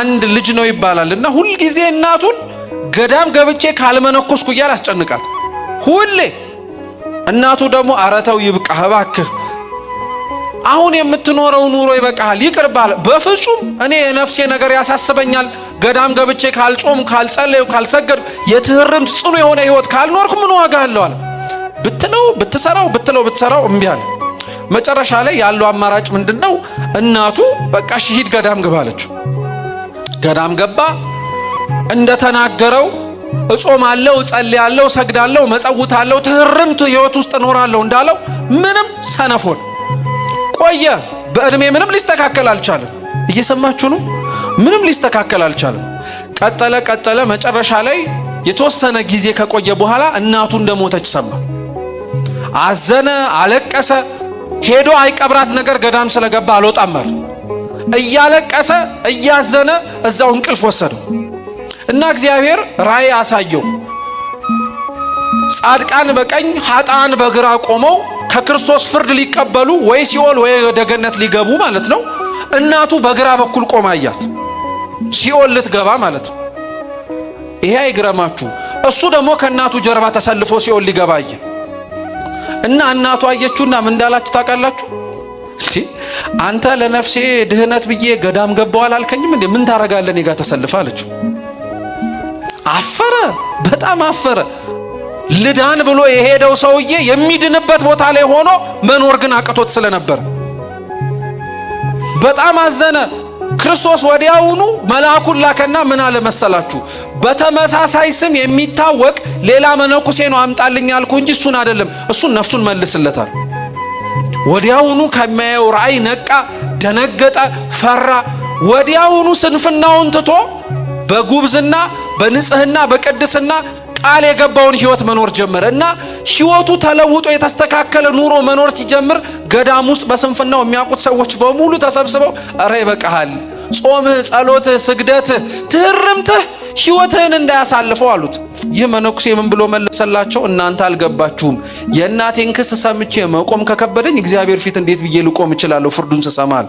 አንድ ልጅ ነው ይባላልና ሁሉ ጊዜ እናቱን ገዳም ገብቼ ካልመነኮስኩ እያለ አስጨንቃት። ሁሌ እናቱ ደግሞ አረተው ይብቃህ እባክህ አሁን የምትኖረው ኑሮ ይበቃሃል ይቅርባል። በፍጹም እኔ የነፍሴ ነገር ያሳስበኛል። ገዳም ገብቼ ካልጾም ካልጸለዩ ካልሰገድ የትህርምት ጽኑ የሆነ ህይወት ካልኖርኩ ምን ዋጋ አለው አለ። ብትለው ብትሰራው እምቢ አለ። መጨረሻ ላይ ያለው አማራጭ ምንድነው? እናቱ በቃ ሂድ ገዳም ግባ አለችው። ገዳም ገባ። እንደተናገረው እጾማለሁ፣ እጸልያለሁ፣ ሰግዳለሁ፣ መጸውታለሁ፣ ትህርምት ህይወት ውስጥ እኖራለሁ እንዳለው ምንም ሰነፎን ቆየ። በእድሜ ምንም ሊስተካከል አልቻለም። እየሰማችሁ ነው? ምንም ሊስተካከል አልቻለም። ቀጠለ። መጨረሻ ላይ የተወሰነ ጊዜ ከቆየ በኋላ እናቱ እንደሞተች ሰማ። አዘነ፣ አለቀሰ። ሄዶ አይቀብራት ነገር ገዳም ስለገባ አልወጣም አለ። እያለቀሰ እያዘነ እዛው እንቅልፍ ወሰደው እና እግዚአብሔር ራእይ አሳየው። ጻድቃን በቀኝ ኃጥአን በግራ ቆመው ከክርስቶስ ፍርድ ሊቀበሉ ወይ ሲኦል ወይ ወደ ገነት ሊገቡ ማለት ነው። እናቱ በግራ በኩል ቆማ አያት፣ ሲኦል ልትገባ ማለት ነው። ይሄ አይግረማችሁ። እሱ ደግሞ ከእናቱ ጀርባ ተሰልፎ ሲኦል ሊገባ አየ እና እናቱ አየችውና ምን እንዳላችሁ ታውቃላችሁ? አንተ ለነፍሴ ድህነት ብዬ ገዳም ገባው አላልከኝም እንዴ? ምን ታረጋለህ እኔ ጋር ተሰልፈ አለችው። አፈረ፣ በጣም አፈረ። ልዳን ብሎ የሄደው ሰውዬ የሚድንበት ቦታ ላይ ሆኖ መኖር ግን አቅቶት ስለነበር በጣም አዘነ። ክርስቶስ ወዲያውኑ መልአኩን ላከና ምን አለ መሰላችሁ? በተመሳሳይ ስም የሚታወቅ ሌላ መነኩሴ ነው አምጣልኝ አልኩ እንጂ እሱን አይደለም፣ እሱን ነፍሱን መልስለታል። ወዲያውኑ ከሚያየው ራእይ ነቃ፣ ደነገጠ፣ ፈራ። ወዲያውኑ ስንፍናውን ትቶ በጉብዝና በንጽህና በቅድስና ቃል የገባውን ህይወት መኖር ጀመረ እና ህይወቱ ተለውጦ የተስተካከለ ኑሮ መኖር ሲጀምር ገዳም ውስጥ በስንፍናው የሚያውቁት ሰዎች በሙሉ ተሰብስበው አረ ይበቃሃል፣ ጾምህ፣ ጸሎትህ፣ ስግደትህ፣ ትህርምትህ ህይወትህን እንዳያሳልፈው አሉት። ይህ መነኩሴ ምን ብሎ መለሰላቸው? እናንተ አልገባችሁም። የእናቴን ክስ ሰምቼ መቆም ከከበደኝ እግዚአብሔር ፊት እንዴት ብዬ ልቆም እችላለሁ ፍርዱን ስሰማል